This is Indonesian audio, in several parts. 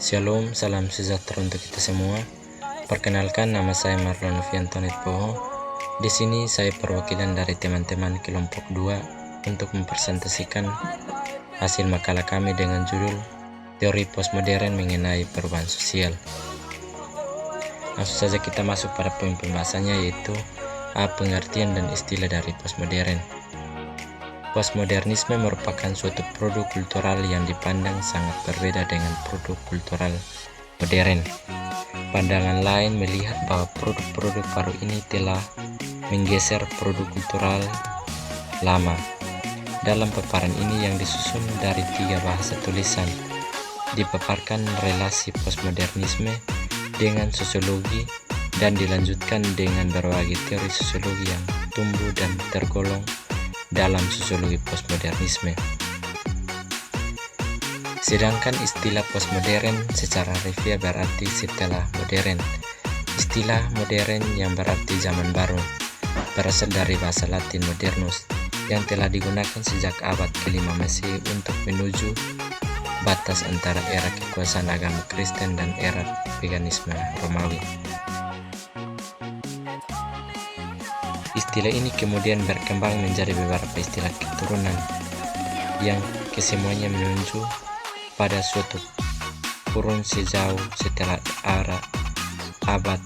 Shalom, salam sejahtera untuk kita semua. Perkenalkan, nama saya Marlon Novianto Netpoho. Di sini saya perwakilan dari teman-teman kelompok 2 untuk mempresentasikan hasil makalah kami dengan judul Teori Postmodern mengenai perubahan sosial. Langsung saja kita masuk pada poin pembahasannya, yaitu pengertian dan istilah dari postmodern. Postmodernisme merupakan suatu produk kultural yang dipandang sangat berbeda dengan produk kultural modern. Pandangan lain melihat bahwa produk-produk baru ini telah menggeser produk kultural lama. Dalam paparan ini yang disusun dari 3 bahasa tulisan, dipaparkan relasi postmodernisme dengan sosiologi dan dilanjutkan dengan berbagai teori sosiologi yang tumbuh dan tergolong dalam sosiologi postmodernisme. Sedangkan istilah postmodern secara harfiah berarti setelah modern. Istilah modern yang berarti zaman baru berasal dari bahasa Latin modernus yang telah digunakan sejak abad ke-5 Masehi untuk menuju batas antara era kekuasaan agama Kristen dan era paganisme Romawi. Istilah ini kemudian berkembang menjadi beberapa istilah keturunan yang kesemuanya menunjuk pada suatu kurun sejauh setelah abad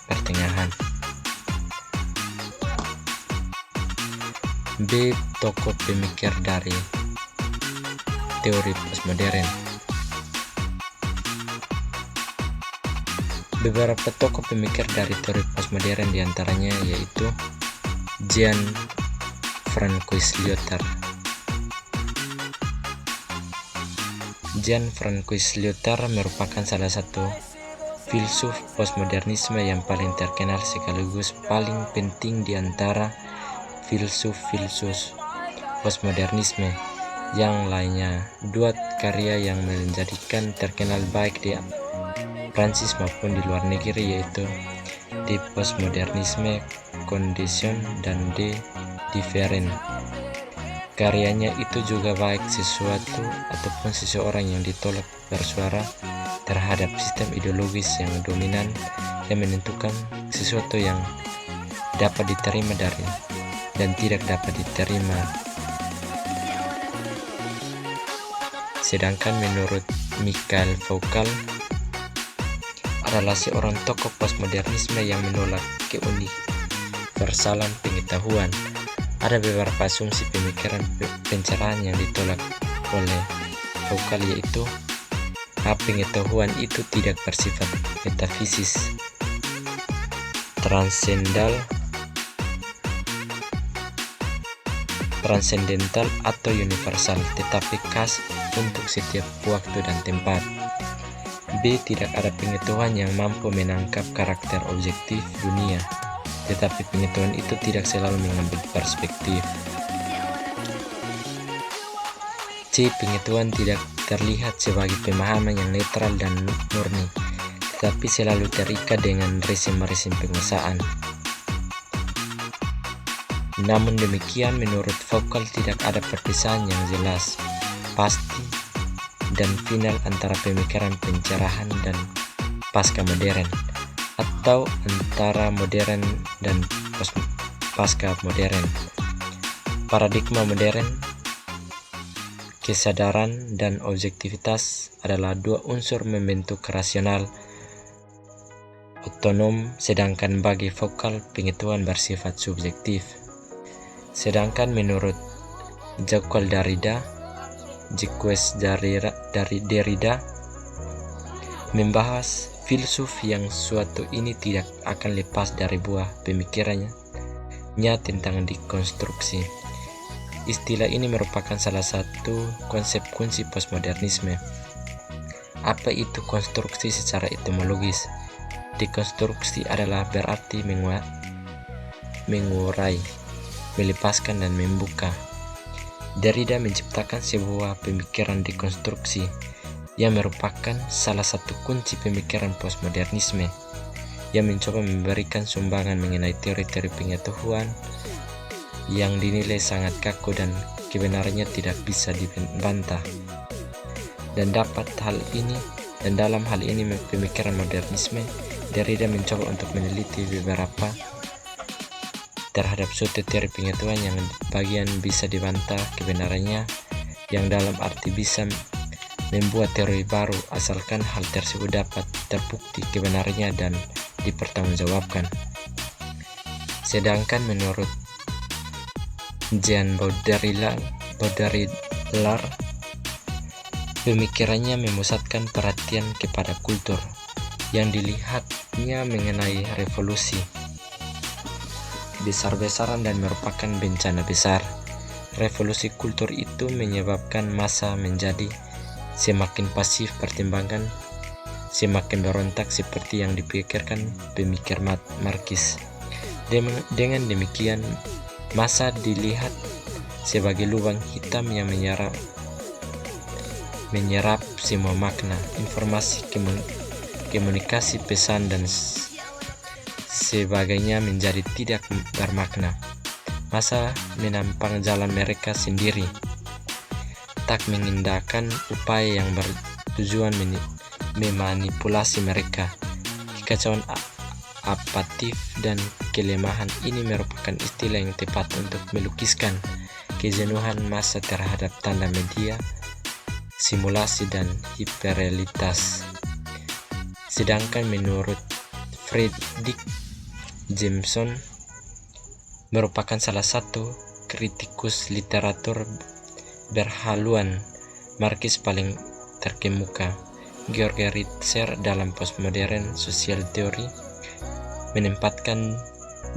pertengahan. B. Tokoh pemikir dari teori postmodern. Beberapa tokoh pemikir dari teori postmodern diantaranya yaitu Jean-Francois Lyotard. Jean-Francois Lyotard merupakan salah satu filsuf postmodernisme yang paling terkenal sekaligus paling penting di antara filsuf-filsuf postmodernisme yang lainnya. Dua karya yang menjadikan terkenal baik di Prancis maupun di luar negeri yaitu De Postmodernisme Condition dan De Different. Karyanya itu juga baik sesuatu ataupun seseorang yang ditolak bersuara terhadap sistem ideologis yang dominan yang menentukan sesuatu yang dapat diterima dari dan tidak dapat diterima. Sedangkan menurut Michael Foucault adalah seorang tokoh postmodernisme yang menolak keuniversalan pengetahuan. Ada beberapa asumsi pemikiran pencerahan yang ditolak oleh Foucault, yaitu pengetahuan itu tidak bersifat metafisis, transendental atau universal, tetapi khas untuk setiap waktu dan tempat. B. Tidak ada pengetahuan yang mampu menangkap karakter objektif dunia, tetapi pengetahuan itu tidak selalu mengambil perspektif. C. Pengetahuan tidak terlihat sebagai pemahaman yang netral dan murni, tetapi selalu terikat dengan rezim-rezim penguasaan. Namun demikian, menurut Foucault tidak ada perpisahan yang jelas, pasti, dan final antara pemikiran pencerahan dan pasca modern, atau antara modern dan pasca modern. Paradigma modern, kesadaran dan objektivitas adalah dua unsur membentuk rasional otonom, sedangkan bagi Foucault pengetahuan bersifat subjektif. Sedangkan menurut Jacques Derrida membahas filsuf yang suatu ini tidak akan lepas dari buah pemikirannya tentang dekonstruksi. Istilah ini merupakan salah satu konsep kunci postmodernisme. Apa itu konstruksi secara etimologis? Dekonstruksi adalah berarti mengurai, melepaskan dan membuka. Derrida menciptakan sebuah pemikiran dekonstruksi yang merupakan salah satu kunci pemikiran postmodernisme yang mencoba memberikan sumbangan mengenai teori-teori pengetahuan yang dinilai sangat kaku dan kebenarannya tidak bisa dibantah. Dan dapat hal ini Dan dalam hal ini pemikiran modernisme, Derrida mencoba untuk meneliti beberapa terhadap suatu teori pengetahuan yang bagian bisa dibantah kebenarannya, yang dalam arti bisa membuat teori baru asalkan hal tersebut dapat terbukti kebenarannya dan dipertanggungjawabkan. Sedangkan menurut Jean Baudrillard, pemikirannya memusatkan perhatian kepada kultur yang dilihatnya mengenai revolusi besar-besaran dan merupakan bencana besar. Revolusi kultur itu menyebabkan massa menjadi semakin pasif pertimbangan, semakin berontak seperti yang dipikirkan pemikir Marxis. Dengan demikian, massa dilihat sebagai lubang hitam yang menyerap semua makna, informasi, komunikasi, pesan, dan sebagainya menjadi tidak bermakna. Massa menampang jalan mereka sendiri, tak mengindahkan upaya yang bertujuan memanipulasi mereka. Kekacauan apatif dan kelemahan ini merupakan istilah yang tepat untuk melukiskan kejenuhan massa terhadap tanda media, simulasi, dan hiperrealitas. Sedangkan menurut Fredrik Jameson, merupakan salah satu kritikus literatur berhaluan Marxis paling terkemuka, Georg Ritzer dalam Postmodern Social Theory menempatkan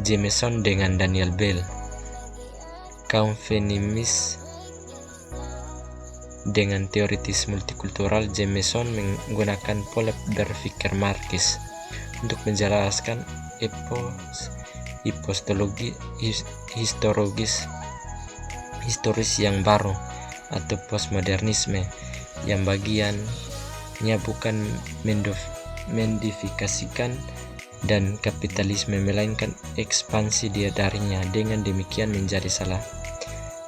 Jameson dengan Daniel Bell, kaum feminis. Dengan teoritis multikultural, Jameson menggunakan pola berpikir Marxis untuk menjelaskan hipostologi historis yang baru atau postmodernisme, yang bagiannya bukan mendifikasikan dan kapitalisme melainkan ekspansi darinya. Dengan demikian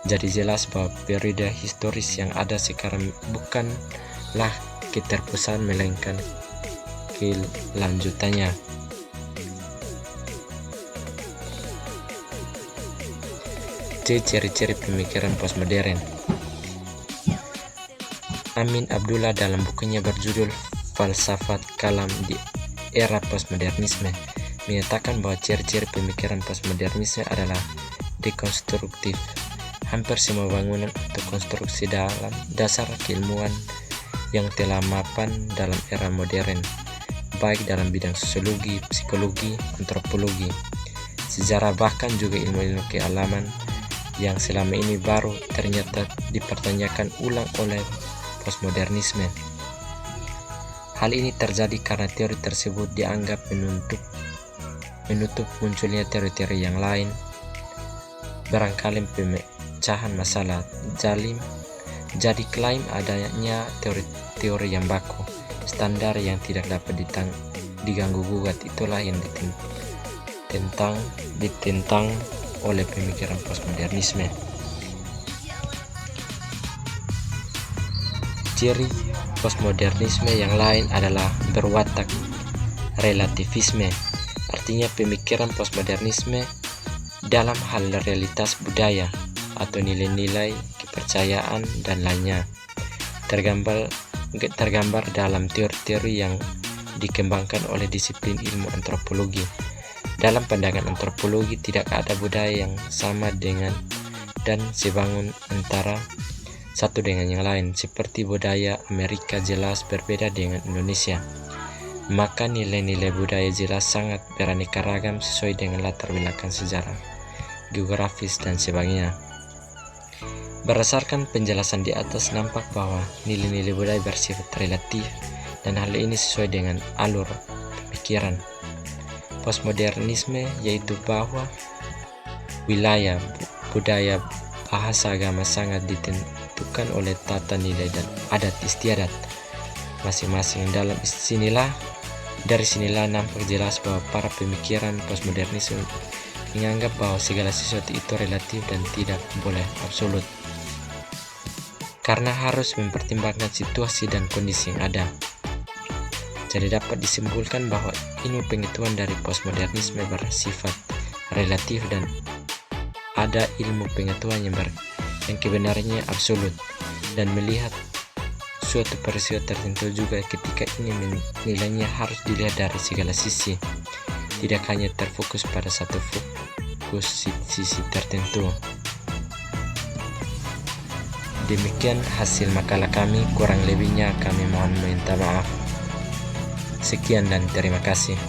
jadi jelas bahwa periode historis yang ada sekarang bukanlah keterpusan melainkan kelanjutannya. Ciri-ciri pemikiran postmodern. Amin Abdullah dalam bukunya berjudul Falsafat Kalam di Era Postmodernisme menyatakan bahwa ciri-ciri pemikiran postmodernisme adalah dekonstruktif. Hampir semua bangunan atau konstruksi dalam dasar keilmuan yang telah mapan dalam era modern, baik dalam bidang sosiologi, psikologi, antropologi, sejarah, bahkan juga ilmu-ilmu kealaman yang selama ini baru ternyata dipertanyakan ulang oleh postmodernisme. Hal ini terjadi karena teori tersebut dianggap menutup munculnya teori-teori yang lain, barangkali pemecahan masalah jalim. Jadi klaim adanya teori-teori yang baku, standar yang tidak dapat diganggu gugat, itulah yang ditentang oleh pemikiran postmodernisme. Ciri postmodernisme yang lain adalah berwatak relativisme. Artinya pemikiran postmodernisme dalam hal realitas budaya atau nilai-nilai kepercayaan dan lainnya tergambar dalam teori-teori yang dikembangkan oleh disiplin ilmu antropologi. Dalam pandangan antropologi, tidak ada budaya yang sama dengan dan sebangun antara satu dengan yang lain. Seperti budaya Amerika jelas berbeda dengan Indonesia, maka nilai-nilai budaya jelas sangat beraneka ragam sesuai dengan latar belakang sejarah, geografis, dan sebagainya. Berdasarkan penjelasan di atas, nampak bahwa nilai-nilai budaya bersifat relatif, dan hal ini sesuai dengan alur pemikiran postmodernisme, yaitu bahwa wilayah, budaya, bahasa, agama sangat ditentukan oleh tata nilai dan adat istiadat masing-masing. Dari sinilah nampak jelas bahwa para pemikiran postmodernisme menganggap bahwa segala sesuatu itu relatif dan tidak boleh absolut, karena harus mempertimbangkan situasi dan kondisi yang ada. Jadi dapat disimpulkan bahwa ilmu pengetahuan dari postmodernisme bersifat relatif dan ada ilmu pengetahuan yang kebenarannya absolut, dan melihat suatu peristiwa tertentu juga ketika ini nilainya harus dilihat dari segala sisi, tidak hanya terfokus pada satu fokus sisi tertentu. Demikian hasil makalah kami, kurang lebihnya kami mohon minta maaf. Sekian dan terima kasih.